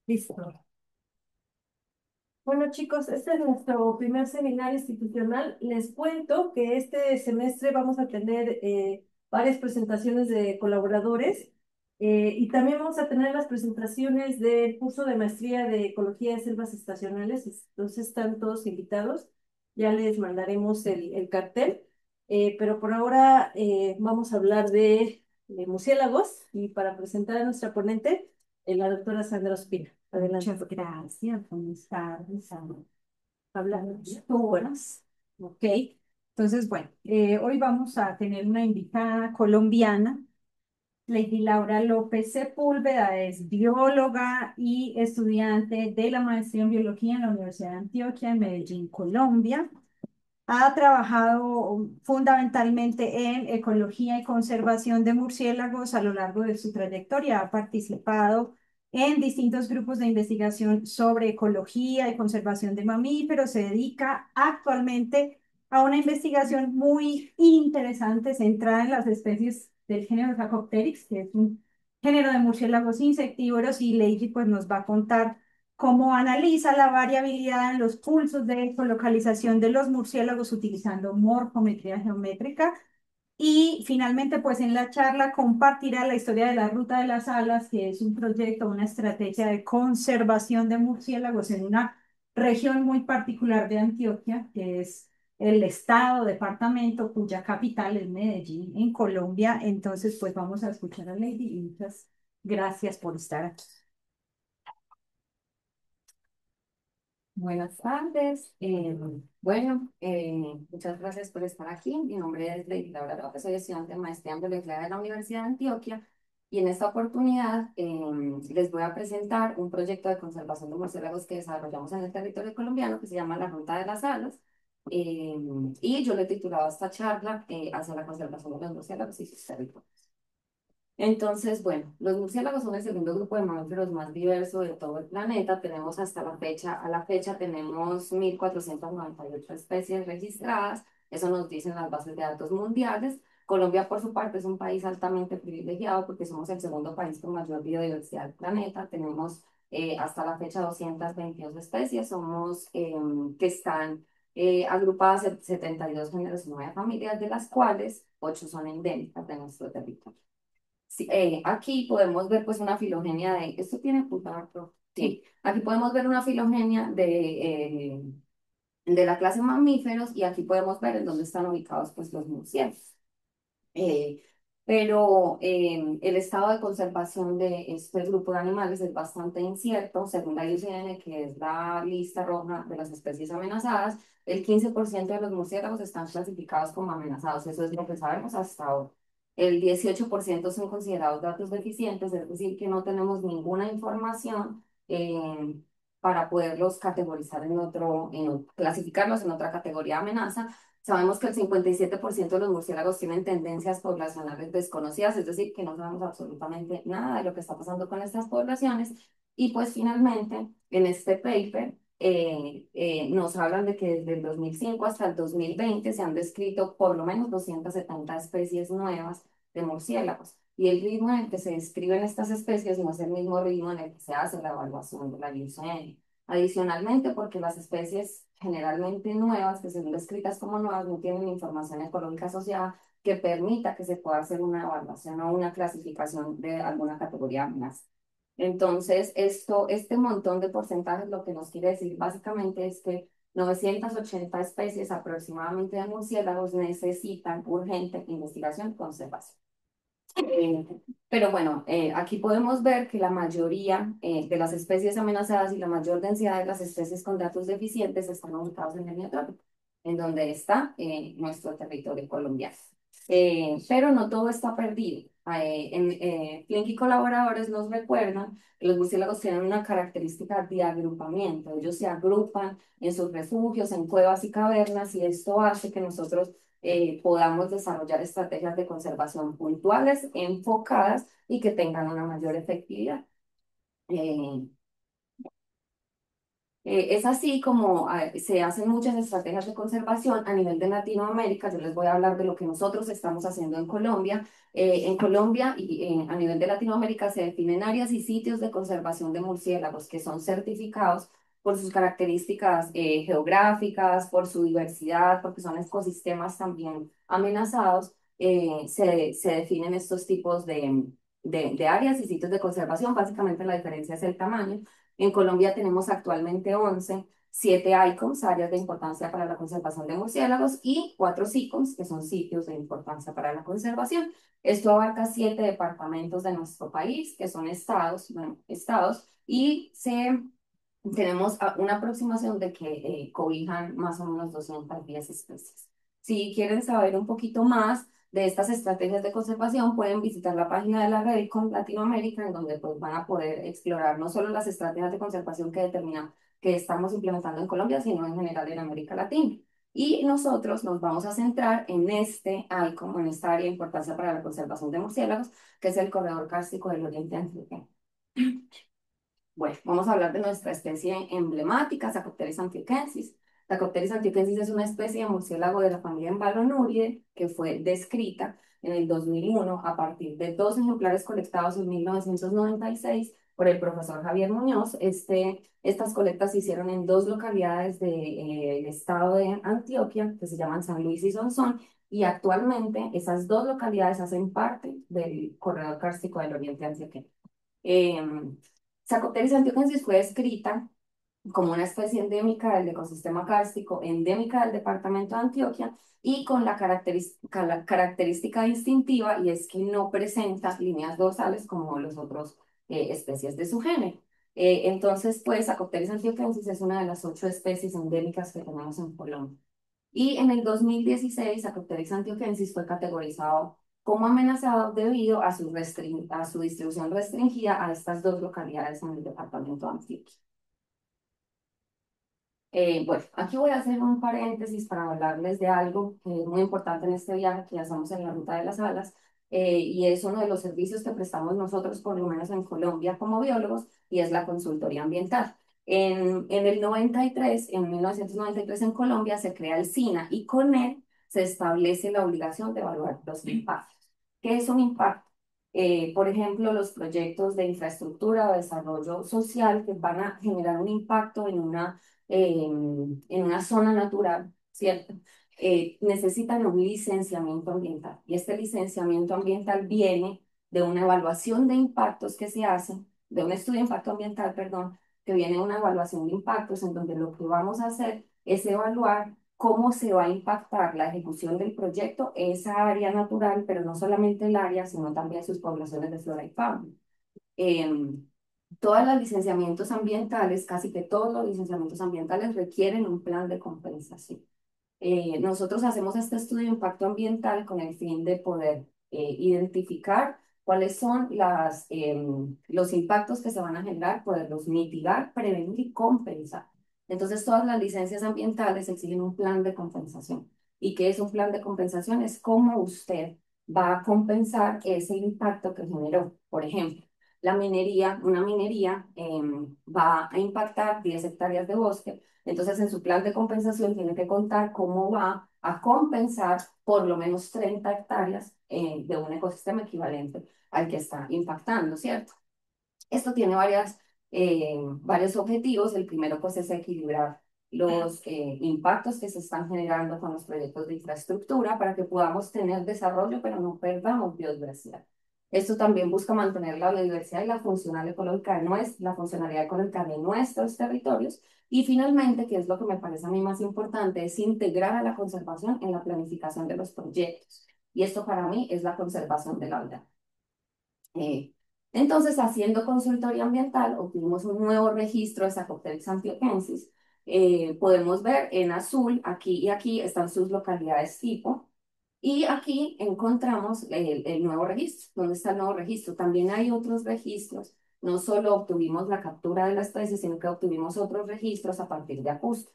Listo. Bueno, chicos, este es nuestro primer seminario institucional. Les cuento que este semestre vamos a tener varias presentaciones de colaboradores y también vamos a tener las presentaciones del curso de maestría de Ecología de Selvas Estacionales. Entonces están todos invitados. Ya les mandaremos el cartel. Pero por ahora vamos a hablar de murciélagos y para presentar a nuestra ponente, la doctora Sandra Ospina. Adelante. Muchas gracias, buenas tardes. Hablamos. Buenas. Ok, entonces, bueno, hoy vamos a tener una invitada colombiana, Lady Laura López Sepúlveda, es bióloga y estudiante de la maestría en biología en la Universidad de Antioquia en Medellín, Colombia. Ha trabajado fundamentalmente en ecología y conservación de murciélagos a lo largo de su trayectoria. Ha participado en distintos grupos de investigación sobre ecología y conservación de mamíferos. Se dedica actualmente a una investigación muy interesante centrada en las especies del género Phacopteryx, que es un género de murciélagos insectívoros, y Lady pues nos va a contar cómo analiza la variabilidad en los pulsos de ecolocalización de los murciélagos utilizando morfometría geométrica. Y finalmente, pues en la charla compartirá la historia de la Ruta de las Alas, que es un proyecto, una estrategia de conservación de murciélagos en una región muy particular de Antioquia, que es el estado, departamento, cuya capital es Medellín, en Colombia. Entonces, pues vamos a escuchar a Lady y muchas gracias por estar aquí. Buenas tardes. Muchas gracias por estar aquí. Mi nombre es Lady Laura López, soy estudiante de maestría en biología de la Universidad de Antioquia y en esta oportunidad les voy a presentar un proyecto de conservación de murciélagos que desarrollamos en el territorio colombiano que se llama la Ruta de las Alas. eh, y yo le he titulado esta charla hacia la conservación de los murciélagos y sus territorios. Entonces, bueno, los murciélagos son el segundo grupo de mamíferos más diverso de todo el planeta. Tenemos hasta la fecha, a la fecha tenemos 1.498 especies registradas. Eso nos dicen las bases de datos mundiales. Colombia, por su parte, es un país altamente privilegiado porque somos el segundo país con mayor biodiversidad del planeta. Tenemos hasta la fecha 222 especies. Somos que están agrupadas en 72 géneros y 9 familias, de las cuales 8 son endémicas de nuestro territorio. Sí, aquí podemos ver pues una filogenia de, esto tiene puntada, profe? Sí, aquí podemos ver una filogenia de la clase mamíferos y aquí podemos ver en dónde están ubicados pues los murciélagos. Eh, pero el estado de conservación de este grupo de animales es bastante incierto. Según la IUCN, que es la lista roja de las especies amenazadas, el 15% de los murciélagos están clasificados como amenazados. Eso es lo que sabemos hasta ahora. El 18% son considerados datos deficientes, es decir, que no tenemos ninguna información para poderlos categorizar clasificarlos en otra categoría de amenaza. Sabemos que el 57% de los murciélagos tienen tendencias poblacionales desconocidas, es decir, que no sabemos absolutamente nada de lo que está pasando con estas poblaciones. Y pues finalmente, en este paper, nos hablan de que desde el 2005 hasta el 2020 se han descrito por lo menos 270 especies nuevas de murciélagos. Y el ritmo en el que se describen estas especies no es el mismo ritmo en el que se hace la evaluación de la IUCN. Adicionalmente, porque las especies generalmente nuevas, que son descritas como nuevas, no tienen información ecológica asociada que permita que se pueda hacer una evaluación o una clasificación de alguna categoría de amenaza. Entonces, este montón de porcentajes lo que nos quiere decir básicamente es que 980 especies aproximadamente de murciélagos necesitan urgente investigación y conservación. Eh, pero bueno, aquí podemos ver que la mayoría de las especies amenazadas y la mayor densidad de las especies con datos deficientes están ubicados en el Neotrópico, en donde está nuestro territorio colombiano. Pero no todo está perdido. Flink y colaboradores nos recuerdan que los murciélagos tienen una característica de agrupamiento. Ellos se agrupan en sus refugios, en cuevas y cavernas, y esto hace que nosotros podamos desarrollar estrategias de conservación puntuales, enfocadas y que tengan una mayor efectividad. Eh, Es así como se hacen muchas estrategias de conservación a nivel de Latinoamérica. Yo les voy a hablar de lo que nosotros estamos haciendo en Colombia. En Colombia y a nivel de Latinoamérica se definen áreas y sitios de conservación de murciélagos que son certificados por sus características geográficas, por su diversidad, porque son ecosistemas también amenazados. Se definen estos tipos de áreas y sitios de conservación. Básicamente la diferencia es el tamaño. En Colombia tenemos actualmente 11, 7 ICOMS, áreas de importancia para la conservación de murciélagos, y 4 SICOMS, que son sitios de importancia para la conservación. Esto abarca 7 departamentos de nuestro país, que son estados, bueno, estados, y tenemos una aproximación de que cobijan más o menos 210 especies. Si quieren saber un poquito más de estas estrategias de conservación, pueden visitar la página de la red con Latinoamérica, en donde pues van a poder explorar no solo las estrategias de conservación que determinan que estamos implementando en Colombia, sino en general en América Latina. Y nosotros nos vamos a centrar en este ICOM, en esta área de importancia para la conservación de murciélagos, que es el corredor cárstico del Oriente Antioqueño. Bueno, vamos a hablar de nuestra especie emblemática, Sarcopteris antioquensis. Sarcopteris antioquensis es una especie de murciélago de la familia Emballonuridae que fue descrita en el 2001 a partir de 2 ejemplares colectados en 1996 por el profesor Javier Muñoz. Estas colectas se hicieron en 2 localidades del estado de Antioquia, que se llaman San Luis y Sonsón, y actualmente esas 2 localidades hacen parte del corredor cárstico del Oriente Antioqueño. Em, Sarcopteris antioquensis fue descrita como una especie endémica del ecosistema kárstico, endémica del departamento de Antioquia, y con la característica distintiva, y es que no presenta líneas dorsales como los otros especies de su género. Entonces, pues, Sarcopteris antioquensis es una de las 8 especies endémicas que tenemos en Colombia. Y en el 2016, Sarcopteryx antioquensis fue categorizado como amenazado debido a su distribución restringida a estas 2 localidades en el departamento de Antioquia. Bueno, aquí voy a hacer un paréntesis para hablarles de algo que es muy importante en este viaje que hacemos en la Ruta de las Alas, y es uno de los servicios que prestamos nosotros, por lo menos en Colombia, como biólogos, y es la consultoría ambiental. En el 93, en 1993 en Colombia se crea el SINA, y con él se establece la obligación de evaluar los impactos. ¿Qué es un impacto? Por ejemplo, los proyectos de infraestructura o desarrollo social que van a generar un impacto en una zona natural, ¿cierto? Necesitan un licenciamiento ambiental, y este licenciamiento ambiental viene de una evaluación de impactos que se hace, de un estudio de impacto ambiental, perdón, que viene de una evaluación de impactos en donde lo que vamos a hacer es evaluar cómo se va a impactar la ejecución del proyecto esa área natural, pero no solamente el área, sino también sus poblaciones de flora y fauna. Em, Todos los licenciamientos ambientales, casi que todos los licenciamientos ambientales requieren un plan de compensación. Nosotros hacemos este estudio de impacto ambiental con el fin de poder identificar cuáles son los impactos que se van a generar, poderlos mitigar, prevenir y compensar. Entonces, todas las licencias ambientales exigen un plan de compensación. ¿Y qué es un plan de compensación? Es cómo usted va a compensar ese impacto que generó. Por ejemplo, una minería va a impactar 10 hectáreas de bosque. Entonces, en su plan de compensación tiene que contar cómo va a compensar por lo menos 30 hectáreas de un ecosistema equivalente al que está impactando, ¿cierto? Esto tiene varios objetivos. El primero, pues, es equilibrar los impactos que se están generando con los proyectos de infraestructura para que podamos tener desarrollo, pero no perdamos biodiversidad. Esto también busca mantener la biodiversidad y la funcionalidad ecológica de nuestros territorios. Y finalmente, que es lo que me parece a mí más importante, es integrar a la conservación en la planificación de los proyectos. Y esto para mí es la conservación de la vida. Eh, entonces, haciendo consultoría ambiental, obtuvimos un nuevo registro de Sarcopteryx antioquensis. Podemos ver en azul, aquí y aquí están sus localidades tipo. Y aquí encontramos el nuevo registro. ¿Dónde está el nuevo registro? También hay otros registros. No solo obtuvimos la captura de la especie, sino que obtuvimos otros registros a partir de acústica.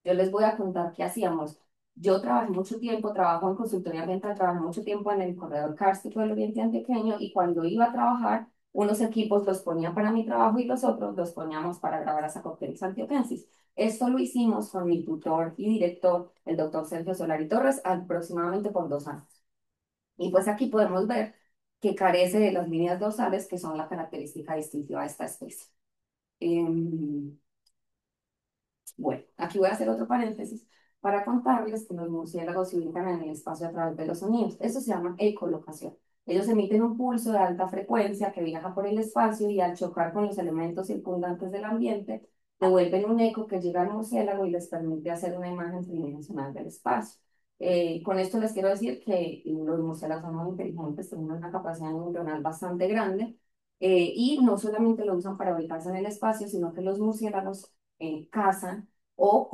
Yo les voy a contar qué hacíamos. Yo trabajé mucho tiempo, trabajo en consultoría ambiental, trabajé mucho tiempo en el corredor kárstico del Oriente Antioqueño, y cuando iba a trabajar, Unos equipos los ponía para mi trabajo y los otros los poníamos para grabar a Sacopelis antioquensis. Esto lo hicimos con mi tutor y director, el doctor Sergio Solari Torres, aproximadamente por 2 años. Y pues aquí podemos ver que carece de las líneas dorsales, que son la característica distintiva de esta especie. Em, bueno, aquí voy a hacer otro paréntesis para contarles que los murciélagos se ubican en el espacio a través de los sonidos. Eso se llama ecolocación. Ellos emiten un pulso de alta frecuencia que viaja por el espacio y al chocar con los elementos circundantes del ambiente, devuelven un eco que llega al murciélago y les permite hacer una imagen tridimensional del espacio. Con esto les quiero decir que los murciélagos son muy inteligentes, tienen una capacidad neuronal bastante grande y no solamente lo usan para ubicarse en el espacio, sino que los murciélagos cazan o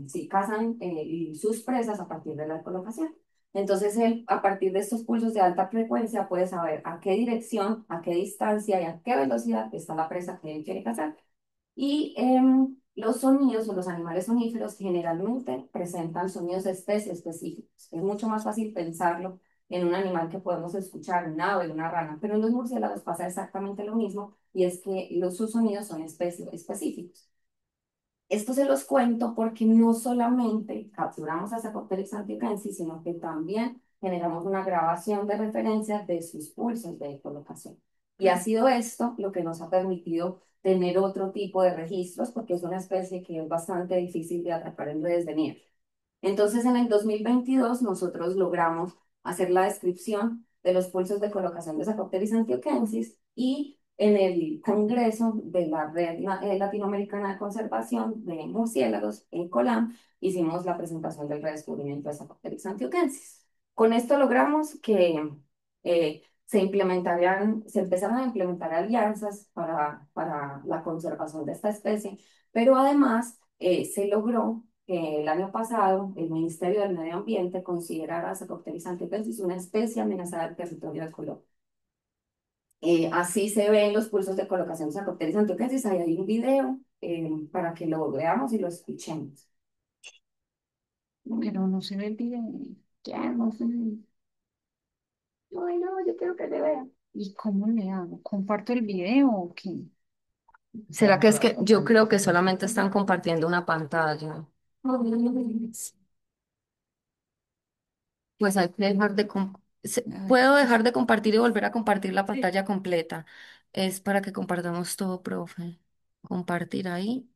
sí, cazan y sus presas a partir de la colocación. Entonces, él, a partir de estos pulsos de alta frecuencia, puede saber a qué dirección, a qué distancia y a qué velocidad está la presa que él quiere cazar. Y los sonidos o los animales soníferos generalmente presentan sonidos específicos. Es mucho más fácil pensarlo en un animal que podemos escuchar, un ave, una rana, pero en los murciélagos pasa exactamente lo mismo y es que sus sonidos son específicos. Esto se los cuento porque no solamente capturamos a Sacopelis antioquensis, sino que también generamos una grabación de referencia de sus pulsos de colocación. Y ha sido esto lo que nos ha permitido tener otro tipo de registros, porque es una especie que es bastante difícil de atrapar en redes de nieve. Entonces, en el 2022 nosotros logramos hacer la descripción de los pulsos de colocación de Saccopteris antioquensis y en el Congreso de la Red Latinoamericana de Conservación de Murciélagos, en COLAM, hicimos la presentación del redescubrimiento de Saccopteris antioquensis. Con esto logramos que se empezaran a implementar alianzas para la conservación de esta especie, pero además se logró que el año pasado el Ministerio del Medio Ambiente considerara a Saccopteris antioquensis una especie amenazada del territorio de Colombia. Así se ven los pulsos de colocación de Saccopteris antioquensis. Ahí hay un video para que lo veamos y lo escuchemos. Pero no se ve el video. Ya, no sé. Ay, no, yo quiero que le vean. ¿Y cómo le hago? ¿Comparto el video o qué? ¿Será que es que yo creo que solamente están compartiendo una pantalla? Pues hay que dejar de... A ver, ¿Puedo es- dejar de compartir y volver a compartir la Sí. pantalla completa? Es para que compartamos todo, profe. Compartir ahí.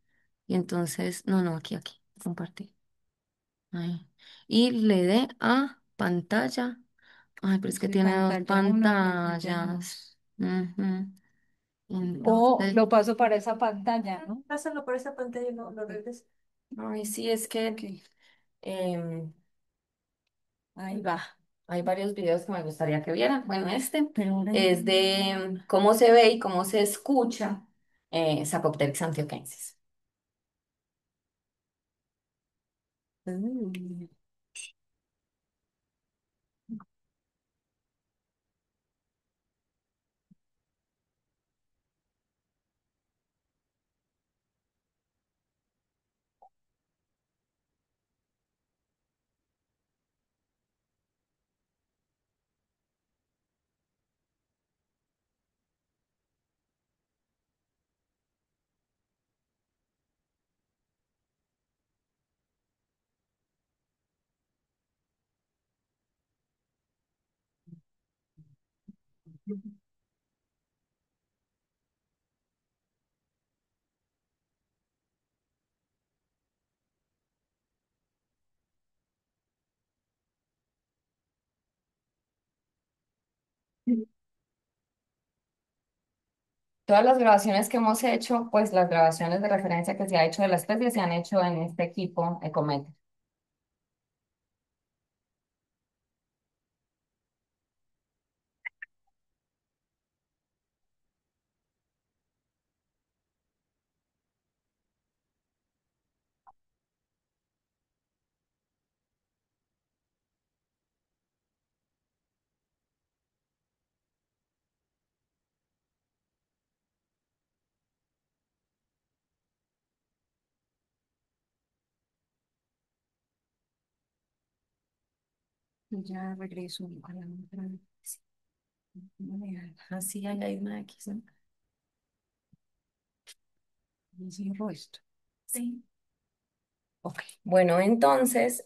Y entonces, no, no, aquí, compartir. Ahí. Y le dé a pantalla. Ay, pero es que de tiene dos pantalla uno, pantalla pantallas. dos. Ujú. O Entonces, lo paso para esa pantalla, ¿no? Pásalo por esa pantalla y no lo regreso. ay, sí, es que Ok, em, ahí va. hay varios videos que me gustaría que vieran. Bueno, este Pero ahora es de cómo se ve y cómo se escucha Sapopteryx antioquensis. mm, Todas las grabaciones que hemos hecho, pues las grabaciones de referencia que se ha hecho de la especie se han hecho en este equipo Ecometer. ya regreso a la otra. Así hay una X, ¿no? Y cierro esto. Sí. Ok. Bueno, entonces,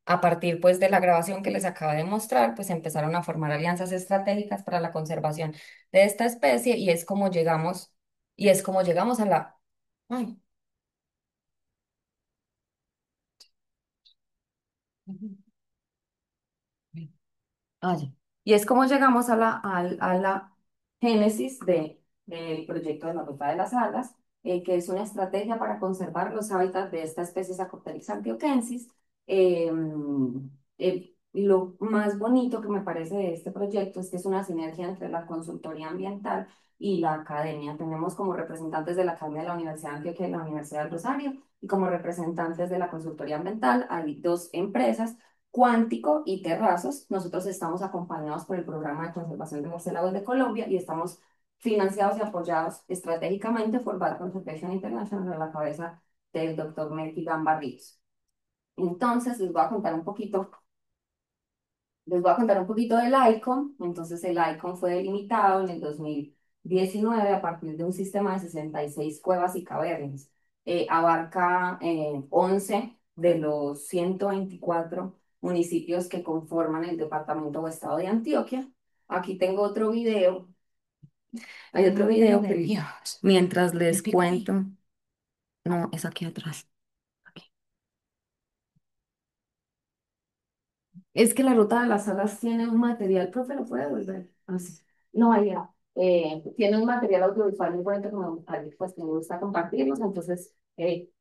a partir pues de la grabación que les acabo de mostrar, pues empezaron a formar alianzas estratégicas para la conservación de esta especie y es como llegamos a la... Ay, ya. Y es como llegamos a a la génesis del proyecto de la Ruta de las Alas, que es una estrategia para conservar los hábitats de esta especie Sacopteryx antioquensis. Lo más bonito que me parece de este proyecto es que es una sinergia entre la consultoría ambiental y la academia. Tenemos como representantes de la Academia de la Universidad de Antioquia y la Universidad del Rosario, y como representantes de la consultoría ambiental hay dos empresas, Cuántico y Terrazos. Nosotros estamos acompañados por el Programa de Conservación de Murciélagos de Colombia y estamos financiados y apoyados estratégicamente por Bad Conservation International a la cabeza del doctor Melky Gambarrios. Entonces, les voy a contar un poquito del ICON. Entonces, el ICON fue delimitado en el 2019 a partir de un sistema de 66 cuevas y cavernas. Abarca 11 de los 124 municipios que conforman el departamento o estado de Antioquia. Aquí tengo otro video. Hay otro video que Dios. mientras les Pico ahí. cuento. No, es aquí atrás. Aquí. Es que la ruta de las alas tiene un material, profe, ¿lo puede volver? Así. No, ahí ya. Tiene un material audiovisual muy bonito que me gustaría, pues, que me gusta compartirlos. Entonces,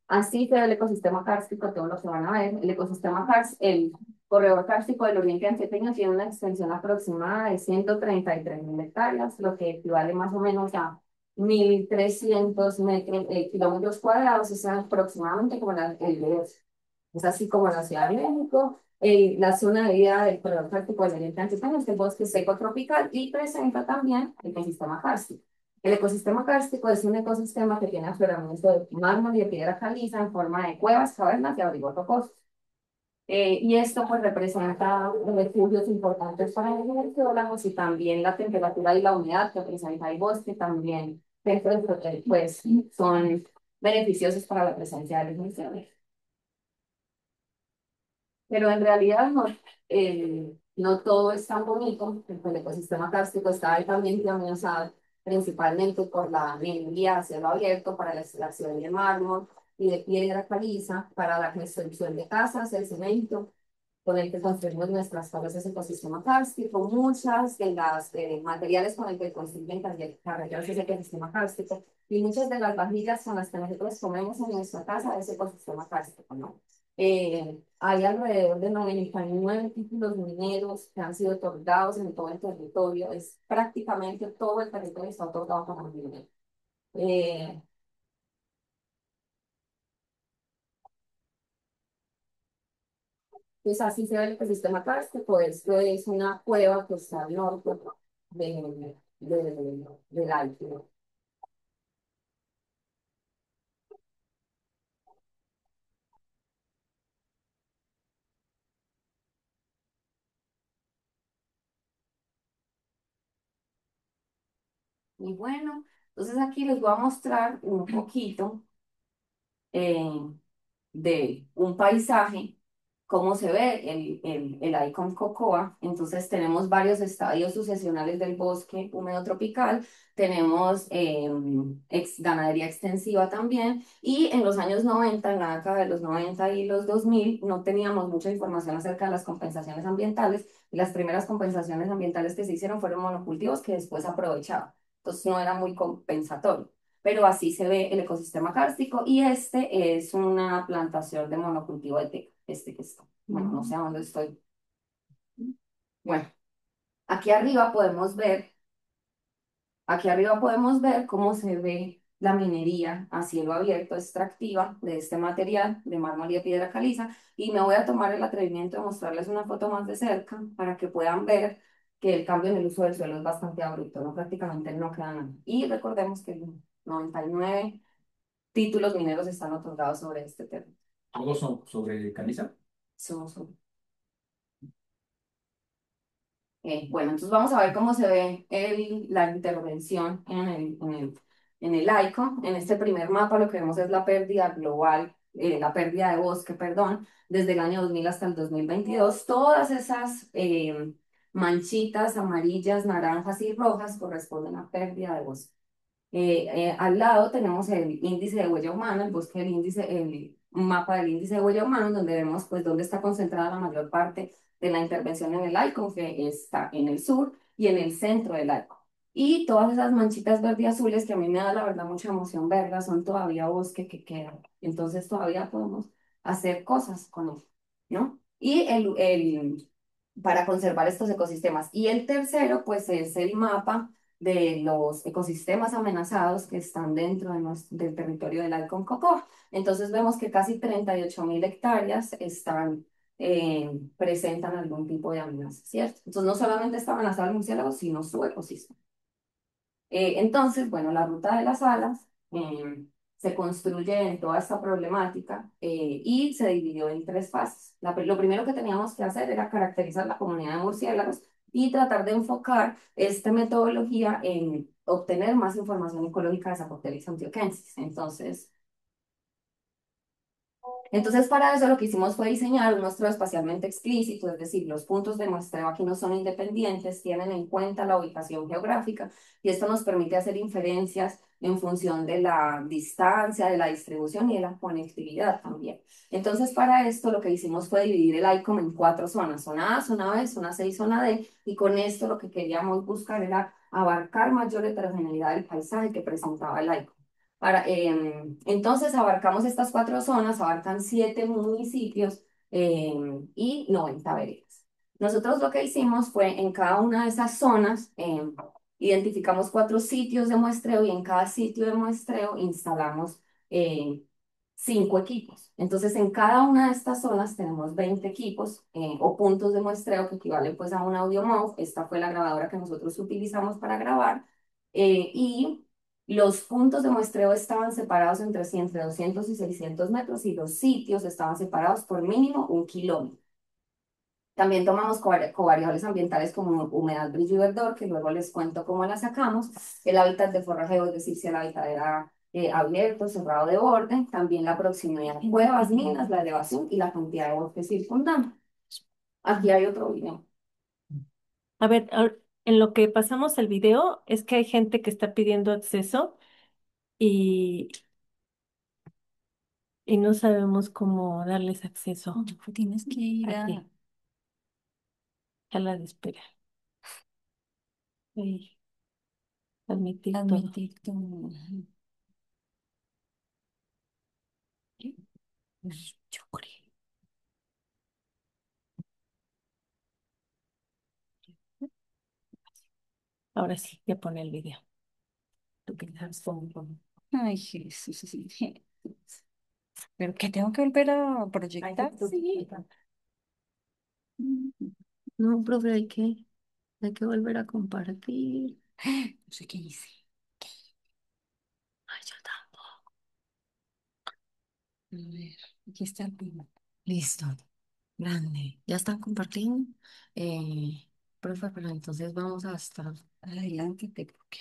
así se ve el ecosistema kárstico, todo lo que van a ver. El ecosistema kárstico, el corredor kárstico del Oriente Antioqueño tiene una extensión aproximada de 133.000 hectáreas, lo que equivale más o menos a 1.300 kilómetros cuadrados, o sea, aproximadamente como el de es así como la Ciudad de México. La zona de vida del corredor práctico del Oriente Antioqueño es el bosque seco tropical y presenta también el ecosistema kárstico. El ecosistema kárstico es un ecosistema que tiene afloramiento de mármol y de piedra caliza en forma de cuevas, cavernas y abrigos rocosos. Y esto pues representa refugios importantes para los geólogos y también la temperatura y la humedad que presenta el bosque también dentro del pues son beneficiosos para la presencia de los geólogos. Pero en realidad no, no todo es tan bonito. El ecosistema kárstico está altamente amenazado, principalmente por la minería a cielo abierto para la extracción de mármol y de piedra caliza, para la construcción de casas, el cemento con el que construimos nuestras casas es ecosistema kárstico. Muchas de las materiales con el que construyen carreteras es ecosistema kárstico y muchas de las vajillas con las que nosotros comemos en nuestra casa es ecosistema kárstico, ¿no? Hay alrededor de 99 títulos mineros que han sido otorgados en todo el territorio. Es prácticamente todo el territorio está otorgado como minero. Eh, pues así se ve el ecosistema kárstico. Esto es una cueva que está al norte del Alto. Y bueno, entonces aquí les voy a mostrar un poquito eh, de un paisaje, cómo se ve el icon Cocoa. Entonces tenemos varios estadios sucesionales del bosque húmedo tropical, tenemos ganadería extensiva también, y en los años 90, en la década de los 90 y los 2000, no teníamos mucha información acerca de las compensaciones ambientales, y las primeras compensaciones ambientales que se hicieron fueron monocultivos que después aprovechaban, entonces no era muy compensatorio, pero así se ve el ecosistema kárstico y este es una plantación de monocultivo de teca, este que está. Bueno, no sé a dónde estoy. Bueno, aquí arriba podemos ver, aquí arriba podemos ver cómo se ve la minería a cielo abierto extractiva de este material de mármol y de piedra caliza, y me voy a tomar el atrevimiento de mostrarles una foto más de cerca para que puedan ver que el cambio en el uso del suelo es bastante abrupto, no prácticamente no queda nada. Y recordemos que el 99 títulos mineros están otorgados sobre este tema. ¿Todos son sobre caliza? Somos un- Bueno, entonces vamos a ver cómo se ve la intervención en el ICO. En este primer mapa lo que vemos es la pérdida global, la pérdida de bosque, perdón, desde el año 2000 hasta el 2022. Todas esas manchitas amarillas, naranjas y rojas corresponden a pérdida de bosque. Al lado tenemos el índice de huella humana, el bosque del índice, el mapa del índice de huella humana, donde vemos pues dónde está concentrada la mayor parte de la intervención en el ICON, que está en el sur y en el centro del ICON. Y todas esas manchitas verde y azules que a mí me da la verdad mucha emoción verlas, son todavía bosque que quedan. Entonces todavía podemos hacer cosas con eso, ¿no? Y para conservar estos ecosistemas. Y el tercero, pues es el mapa de los ecosistemas amenazados que están dentro del territorio del Alcon Cocó. Entonces vemos que casi 38.000 hectáreas presentan algún tipo de amenaza, ¿cierto? Entonces no solamente está amenazado el murciélago, sino su ecosistema. Entonces, bueno, la ruta de las alas se construye en toda esta problemática y se dividió en tres fases. Lo primero que teníamos que hacer era caracterizar la comunidad de murciélagos y tratar de enfocar esta metodología en obtener más información ecológica de Zapotelis antioquensis. Entonces, para eso lo que hicimos fue diseñar un muestreo espacialmente explícito, es decir, los puntos de muestreo aquí no son independientes, tienen en cuenta la ubicación geográfica y esto nos permite hacer inferencias en función de la distancia, de la distribución y de la conectividad también. Entonces, para esto lo que hicimos fue dividir el ICOM en cuatro zonas, zona A, zona B, zona C y zona D, y con esto lo que queríamos buscar era abarcar mayor heterogeneidad del paisaje que presentaba el ICOM. Entonces abarcamos estas cuatro zonas, abarcan 7 municipios y 90 veredas. Nosotros lo que hicimos fue en cada una de esas zonas, identificamos 4 sitios de muestreo y en cada sitio de muestreo instalamos 5 equipos. Entonces en cada una de estas zonas tenemos 20 equipos o puntos de muestreo que equivalen pues a un audio MOV. Esta fue la grabadora que nosotros utilizamos para grabar y los puntos de muestreo estaban separados entre 200 y 600 metros y los sitios estaban separados por mínimo 1 kilómetro. También tomamos covariables ambientales como humedad, brillo y verdor, que luego les cuento cómo las sacamos. El hábitat de forrajeo, es decir, si el hábitat era abierto, cerrado de borde. También la proximidad a cuevas, minas, la elevación y la cantidad de bosque circundante. Aquí hay otro video. A ver, en lo que pasamos el video es que hay gente que está pidiendo acceso y, y no sabemos cómo darles acceso. Tienes que ir Aquí, a la de espera. Ahí, admitir todo. admitir tu... Yo creo. Ahora sí, ya pone el video. Tú que sabes cómo poner. Ay, Jesús, sí. ¿Pero qué tengo que volver a proyectar? Sí. No, profe, hay que volver a compartir. No sé qué hice. Ay, yo tampoco. A ver, aquí está el primo. Listo, grande. ¿Ya están compartiendo? Profe, pero entonces vamos a estar. Adelante, porque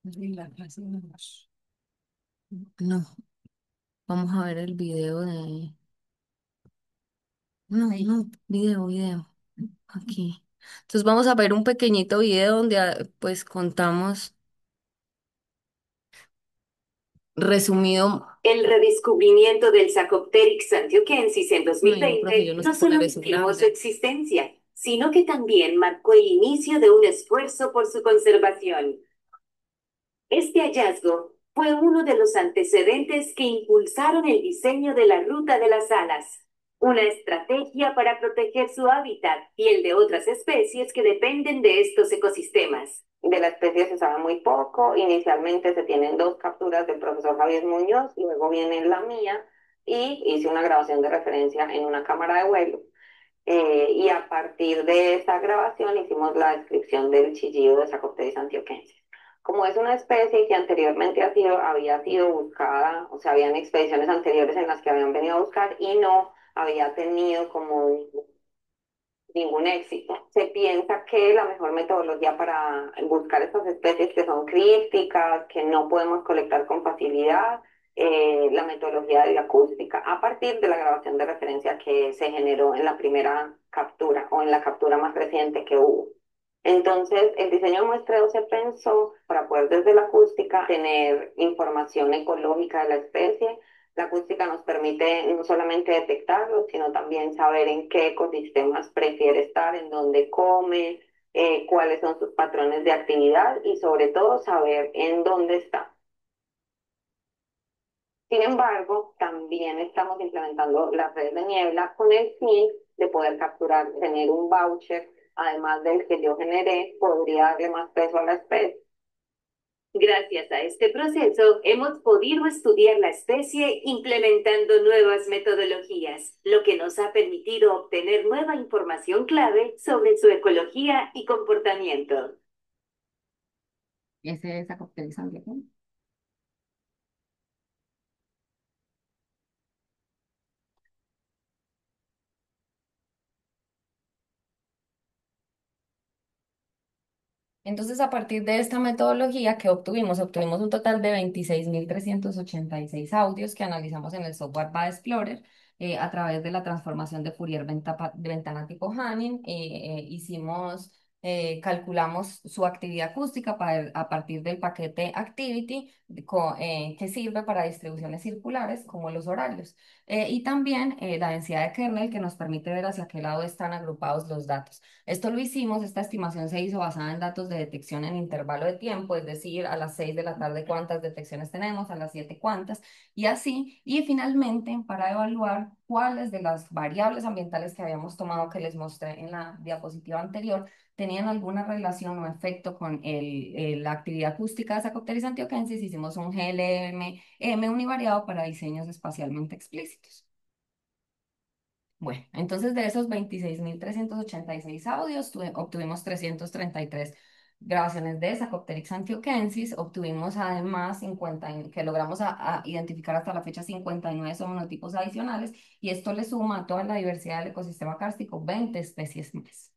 en la clase vamos. No, vamos a ver el video de. No, Ahí. no, video. Aquí. Entonces vamos a ver un pequeñito video donde pues contamos resumido. El redescubrimiento del Sarcopteryx antioquensis en 2020 no, profe, yo no sé solo poner confirmó su existencia, sino que también marcó el inicio de un esfuerzo por su conservación. Este hallazgo fue uno de los antecedentes que impulsaron el diseño de la Ruta de las Alas, una estrategia para proteger su hábitat y el de otras especies que dependen de estos ecosistemas. De la especie se sabe muy poco. Inicialmente se tienen 2 capturas del profesor Javier Muñoz, luego viene la mía y hice una grabación de referencia en una cámara de vuelo. Y a partir de esa grabación hicimos la descripción del chillido de Sarcopteryx antioquensis. Como es una especie que anteriormente había sido buscada, o sea, habían expediciones anteriores en las que habían venido a buscar y no había tenido como ningún éxito. Se piensa que la mejor metodología para buscar estas especies que son crípticas, que no podemos colectar con facilidad, la metodología de la acústica, a partir de la grabación de referencia que se generó en la primera captura o en la captura más reciente que hubo. Entonces, el diseño de muestreo se pensó para poder desde la acústica tener información ecológica de la especie. La acústica nos permite no solamente detectarlo, sino también saber en qué ecosistemas prefiere estar, en dónde come, cuáles son sus patrones de actividad y sobre todo saber en dónde está. Sin embargo, también estamos implementando las redes de niebla con el fin de poder capturar, tener un voucher, además del que yo generé, podría darle más peso a la especie. Gracias a este proceso, hemos podido estudiar la especie implementando nuevas metodologías, lo que nos ha permitido obtener nueva información clave sobre su ecología y comportamiento. Ese es acopterizante. Entonces, a partir de esta metodología que obtuvimos un total de 26.386 audios que analizamos en el software Bad Explorer a través de la transformación de Fourier de ventana tipo Hamming. Calculamos su actividad acústica a partir del paquete Activity que sirve para distribuciones circulares como los horarios. Y también la densidad de kernel que nos permite ver hacia qué lado están agrupados los datos. Esta estimación se hizo basada en datos de detección en intervalo de tiempo, es decir, a las 6 de la tarde cuántas detecciones tenemos, a las 7 cuántas, y así, y finalmente para evaluar cuáles de las variables ambientales que habíamos tomado que les mostré en la diapositiva anterior tenían alguna relación o efecto con la actividad acústica de Sarcopteris antioquensis. Hicimos un GLM-M univariado para diseños espacialmente explícitos. Bueno, entonces de esos 26.386 audios obtuvimos 333 grabaciones de Sarcopteryx antioquensis, obtuvimos además 50, que logramos a identificar hasta la fecha 59 zoonotipos adicionales, y esto le suma a toda la diversidad del ecosistema kárstico 20 especies más.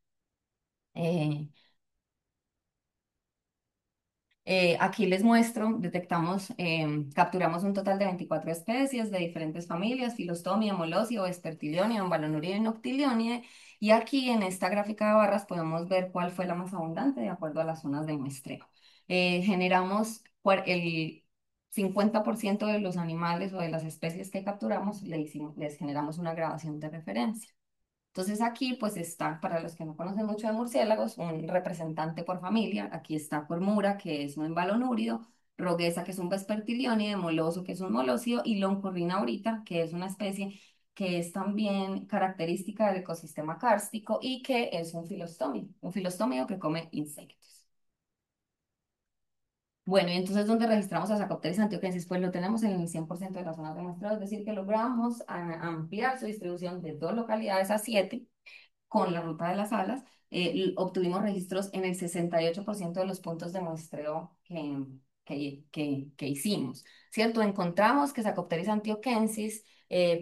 Eh, Aquí les muestro, capturamos un total de 24 especies de diferentes familias: Filostomia, Molosio, Espertilionia, Balonuria y Noctilionia. Y aquí en esta gráfica de barras podemos ver cuál fue la más abundante de acuerdo a las zonas de muestreo. Generamos el 50% de los animales o de las especies que capturamos, les generamos una grabación de referencia. Entonces aquí pues está, para los que no conocen mucho de murciélagos, un representante por familia. Aquí está Cormura, que es un embalonúrido; Roguesa, que es un vespertilionide; Moloso, que es un molosio; y Loncorrina aurita, que es una especie que es también característica del ecosistema kárstico y que es un filostómido que come insectos. Bueno, y entonces, ¿dónde registramos a Sarcopteris antioquensis? Pues lo tenemos en el 100% de las zonas de muestreo, es decir, que logramos ampliar su distribución de 2 localidades a 7 con la ruta de las alas. Obtuvimos registros en el 68% de los puntos de muestreo que hicimos, ¿cierto? Encontramos que Sarcopteris antioquensis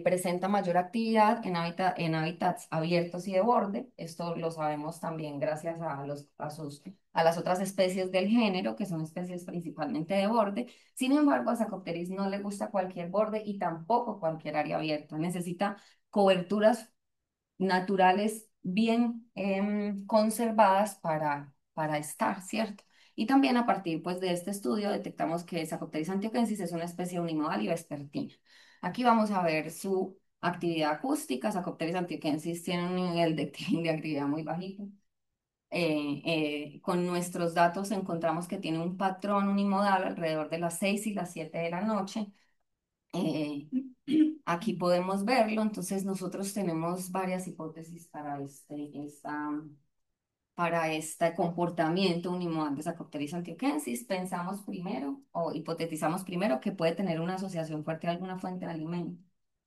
presenta mayor actividad en hábitats abiertos y de borde. Esto lo sabemos también gracias a las otras especies del género, que son especies principalmente de borde. Sin embargo, a Sarcopteris no le gusta cualquier borde y tampoco cualquier área abierta. Necesita coberturas naturales bien conservadas para estar, ¿cierto? Y también a partir pues, de este estudio detectamos que Sarcopteris antioquensis es una especie unimodal y vespertina. Aquí vamos a ver su actividad acústica. Sarcopteris antioquensis tiene un nivel de actividad muy bajito. Con nuestros datos encontramos que tiene un patrón unimodal alrededor de las 6 y las 7 de la noche. Eh, Aquí podemos verlo. Entonces nosotros tenemos varias hipótesis para este comportamiento unimodal de Sarcopteris antioquensis. Pensamos primero o hipotetizamos primero que puede tener una asociación fuerte a alguna fuente de alimento.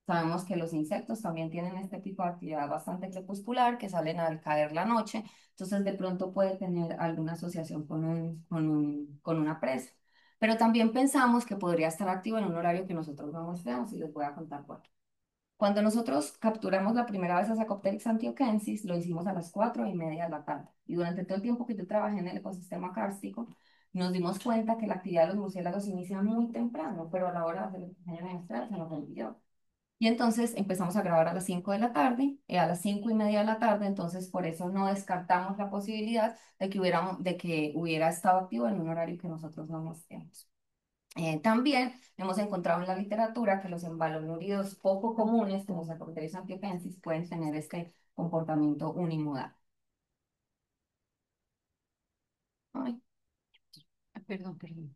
Sabemos que los insectos también tienen este tipo de actividad bastante crepuscular, que salen al caer la noche, entonces de pronto puede tener alguna asociación con una presa. Pero también pensamos que podría estar activo en un horario que nosotros no mostremos y les voy a contar por qué. Cuando nosotros capturamos la primera vez a Sacopteryx antioquensis, lo hicimos a las 4:30 de la tarde. Y durante todo el tiempo que yo trabajé en el ecosistema kárstico, nos dimos cuenta que la actividad de los murciélagos inicia muy temprano, pero a la hora de la pequeña menstrual se nos olvidó. Y entonces empezamos a grabar a las 5 de la tarde, a las 5:30 de la tarde, entonces por eso no descartamos la posibilidad de que hubiera estado activo en un horario que nosotros no nos tenemos. También hemos encontrado en la literatura que los embalonuridos poco comunes, como Saccharomyces antioquensis, pueden tener este comportamiento unimodal. Ay, perdón, perdón.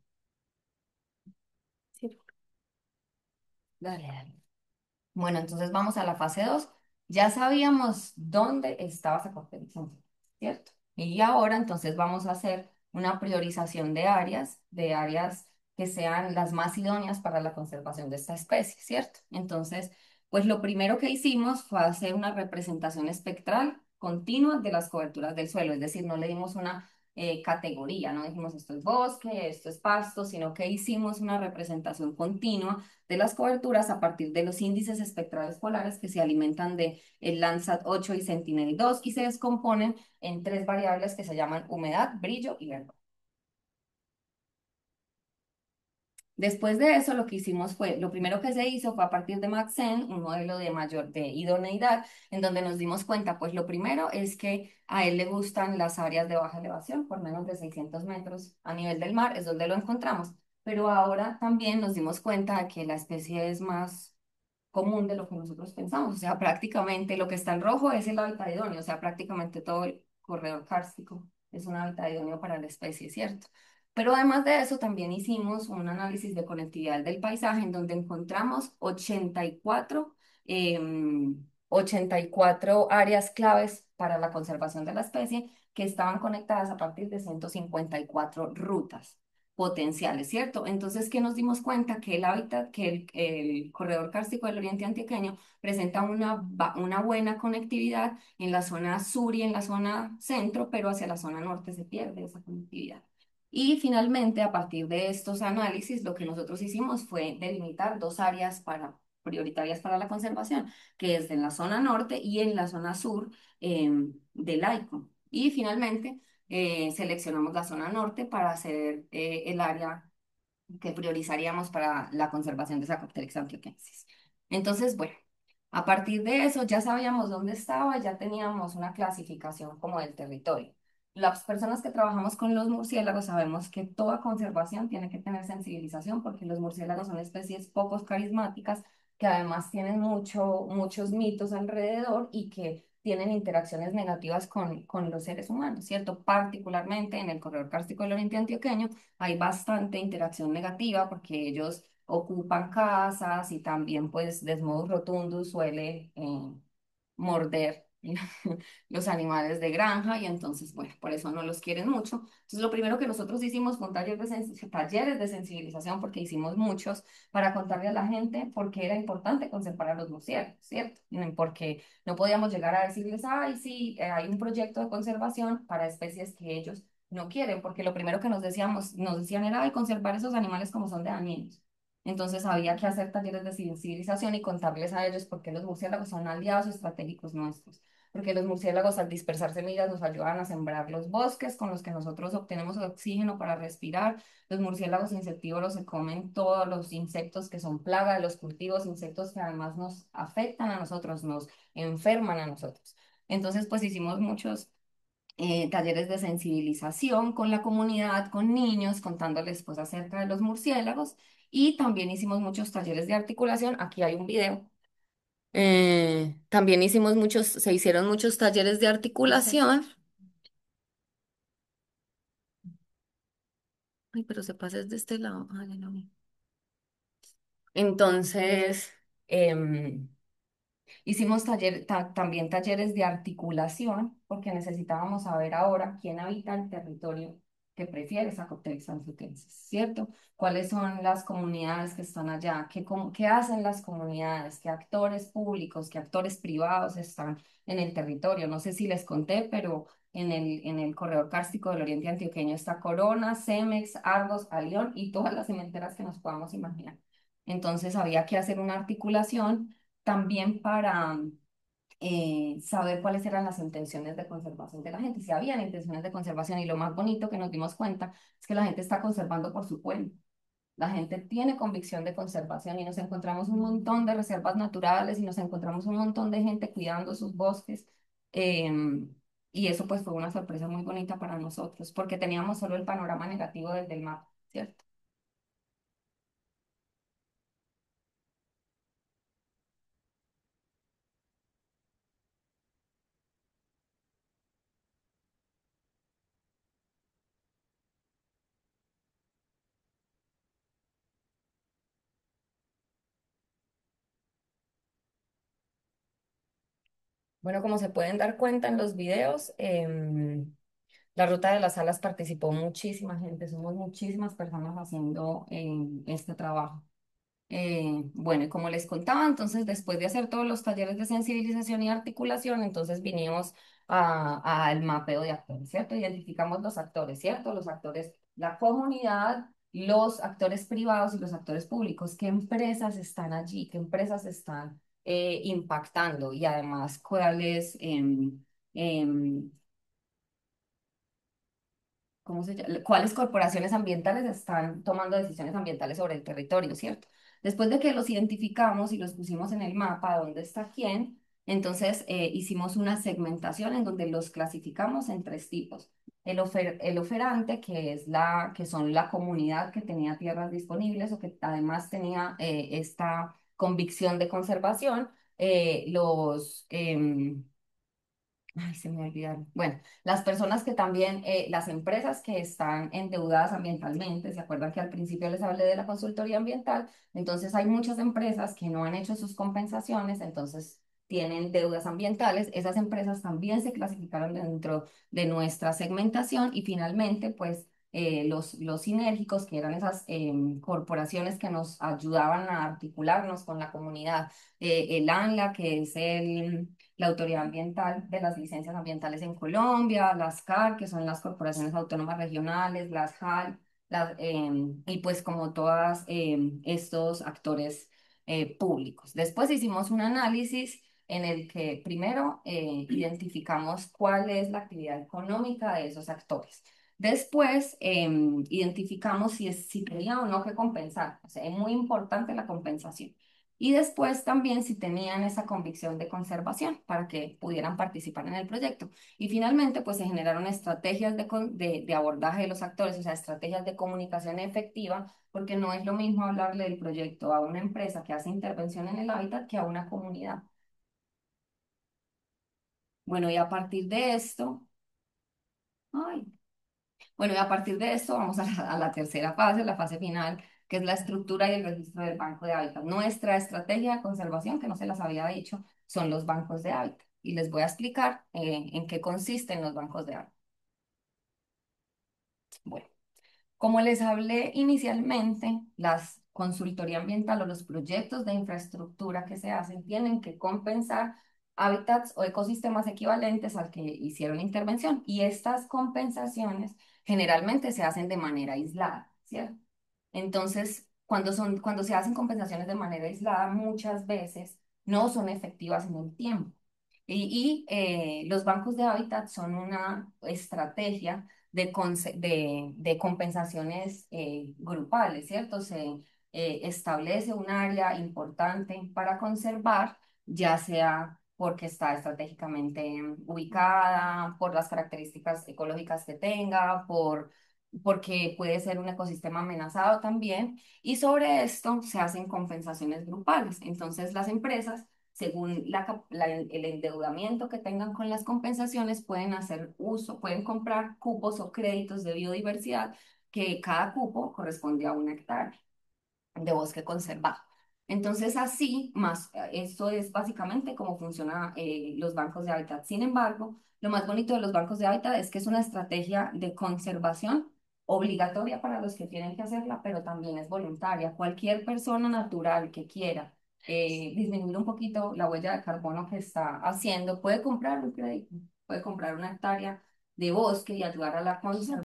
Sí, dale, dale. Bueno, entonces vamos a la fase 2. Ya sabíamos dónde estaba esa caracterización, ¿cierto? Y ahora entonces vamos a hacer una priorización de áreas que sean las más idóneas para la conservación de esta especie, ¿cierto? Entonces, pues lo primero que hicimos fue hacer una representación espectral continua de las coberturas del suelo, es decir, no le dimos una categoría, no dijimos esto es bosque, esto es pasto, sino que hicimos una representación continua de las coberturas a partir de los índices espectrales polares que se alimentan de el Landsat 8 y Sentinel-2 y se descomponen en tres variables que se llaman humedad, brillo y verdor. Después de eso, lo que hicimos fue, lo primero que se hizo fue a partir de Maxent, un modelo de idoneidad, en donde nos dimos cuenta, pues lo primero es que a él le gustan las áreas de baja elevación, por menos de 600 metros a nivel del mar, es donde lo encontramos. Pero ahora también nos dimos cuenta de que la especie es más común de lo que nosotros pensamos. O sea, prácticamente lo que está en rojo es el hábitat idóneo, o sea, prácticamente todo el corredor kárstico es un hábitat idóneo para la especie, ¿cierto? Pero además de eso, también hicimos un análisis de conectividad del paisaje en donde encontramos 84 áreas claves para la conservación de la especie que estaban conectadas a partir de 154 rutas potenciales, ¿cierto? Entonces, ¿qué nos dimos cuenta? Que el hábitat, que el corredor kárstico del Oriente Antioqueño presenta una buena conectividad en la zona sur y en la zona centro, pero hacia la zona norte se pierde esa conectividad. Y finalmente, a partir de estos análisis, lo que nosotros hicimos fue delimitar dos áreas prioritarias para la conservación, que es en la zona norte y en la zona sur del ICO. Y finalmente, seleccionamos la zona norte para hacer el área que priorizaríamos para la conservación de Sarcopteryx antioquensis. Entonces, bueno, a partir de eso ya sabíamos dónde estaba, ya teníamos una clasificación como del territorio. Las personas que trabajamos con los murciélagos sabemos que toda conservación tiene que tener sensibilización porque los murciélagos son especies poco carismáticas que además tienen muchos mitos alrededor y que tienen interacciones negativas con los seres humanos, ¿cierto? Particularmente en el corredor kárstico del Oriente Antioqueño hay bastante interacción negativa porque ellos ocupan casas y también pues Desmodus rotundus suele morder los animales de granja y entonces, bueno, por eso no los quieren mucho. Entonces, lo primero que nosotros hicimos fue un talleres de sensibilización, porque hicimos muchos, para contarle a la gente por qué era importante conservar a los murciélagos, ¿cierto? Porque no podíamos llegar a decirles, ay, sí, hay un proyecto de conservación para especies que ellos no quieren, porque lo primero que nos decían era, ay, conservar esos animales como son de dañinos. Entonces había que hacer talleres de sensibilización y contarles a ellos por qué los murciélagos son aliados estratégicos nuestros, porque los murciélagos al dispersar semillas nos ayudan a sembrar los bosques con los que nosotros obtenemos oxígeno para respirar. Los murciélagos insectívoros se comen todos los insectos que son plaga de los cultivos, insectos que además nos afectan a nosotros, nos enferman a nosotros. Entonces, pues hicimos muchos talleres de sensibilización con la comunidad, con niños, contándoles pues acerca de los murciélagos y también hicimos muchos talleres de articulación. Aquí hay un video. También se hicieron muchos talleres de articulación. Ay, pero se pasa desde este lado. Ay, no. Entonces, hicimos también talleres de articulación porque necesitábamos saber ahora quién habita el territorio que prefiere esa cóctel sanluquensis, ¿cierto? ¿Cuáles son las comunidades que están allá? ¿Qué hacen las comunidades? ¿Qué actores públicos, qué actores privados están en el territorio? No sé si les conté, pero en el corredor kárstico del Oriente Antioqueño está Corona, Cemex, Argos, Alión y todas las cementeras que nos podamos imaginar. Entonces había que hacer una articulación también para saber cuáles eran las intenciones de conservación de la gente, si habían intenciones de conservación. Y lo más bonito que nos dimos cuenta es que la gente está conservando por su cuenta. La gente tiene convicción de conservación y nos encontramos un montón de reservas naturales y nos encontramos un montón de gente cuidando sus bosques. em, y eso pues fue una sorpresa muy bonita para nosotros porque teníamos solo el panorama negativo desde el mapa, ¿cierto? Bueno, como se pueden dar cuenta en los videos, la Ruta de las Alas participó muchísima gente, somos muchísimas personas haciendo este trabajo. Bueno, y como les contaba, entonces después de hacer todos los talleres de sensibilización y articulación, entonces vinimos al mapeo de actores, ¿cierto? Identificamos los actores, ¿cierto? Los actores, la comunidad, los actores privados y los actores públicos. ¿Qué empresas están allí? ¿Qué empresas están impactando? Y además, ¿cuáles... em, ¿cómo se llama? ¿Cuáles corporaciones ambientales están tomando decisiones ambientales sobre el territorio, ¿cierto? Después de que los identificamos y los pusimos en el mapa dónde está quién, entonces hicimos una segmentación en donde los clasificamos en tres tipos. El oferante, que son la comunidad que tenía tierras disponibles o que además tenía esta convicción de conservación. Ay, se me olvidaron. Bueno, las personas que también, las empresas que están endeudadas ambientalmente, ¿se acuerdan que al principio les hablé de la consultoría ambiental? Entonces hay muchas empresas que no han hecho sus compensaciones, entonces tienen deudas ambientales. Esas empresas también se clasificaron dentro de nuestra segmentación y finalmente, pues, los sinérgicos, que eran esas corporaciones que nos ayudaban a articularnos con la comunidad. El ANLA, que es la Autoridad Ambiental de las Licencias Ambientales en Colombia, las CAR, que son las corporaciones autónomas regionales, las JAL, y pues como todas estos actores públicos. Después hicimos un análisis en el que primero identificamos cuál es la actividad económica de esos actores. Después identificamos si tenía o no que compensar. O sea, es muy importante la compensación. Y después también si tenían esa convicción de conservación para que pudieran participar en el proyecto. Y finalmente, pues se generaron estrategias de abordaje de los actores, o sea, estrategias de comunicación efectiva, porque no es lo mismo hablarle del proyecto a una empresa que hace intervención en el hábitat que a una comunidad. Bueno, y a partir de esto, ay, bueno, y a partir de esto vamos a la tercera fase, la fase final, que es la estructura y el registro del banco de hábitat. Nuestra estrategia de conservación, que no se las había dicho, son los bancos de hábitat. Y les voy a explicar en qué consisten los bancos de hábitat. Bueno, como les hablé inicialmente, las consultoría ambiental o los proyectos de infraestructura que se hacen tienen que compensar hábitats o ecosistemas equivalentes al que hicieron intervención. Y estas compensaciones generalmente se hacen de manera aislada, ¿cierto? Entonces, cuando se hacen compensaciones de manera aislada, muchas veces no son efectivas en el tiempo. Los bancos de hábitat son una estrategia de compensaciones grupales, ¿cierto? Se establece un área importante para conservar, ya sea porque está estratégicamente ubicada, por las características ecológicas que tenga, porque puede ser un ecosistema amenazado también, y sobre esto se hacen compensaciones grupales. Entonces, las empresas, según el endeudamiento que tengan con las compensaciones, pueden hacer uso, pueden comprar cupos o créditos de biodiversidad, que cada cupo corresponde a una hectárea de bosque conservado. Entonces, así, esto es básicamente cómo funcionan los bancos de hábitat. Sin embargo, lo más bonito de los bancos de hábitat es que es una estrategia de conservación obligatoria para los que tienen que hacerla, pero también es voluntaria. Cualquier persona natural que quiera disminuir un poquito la huella de carbono que está haciendo, puede comprar un crédito, puede comprar una hectárea de bosque y ayudar a la conservación.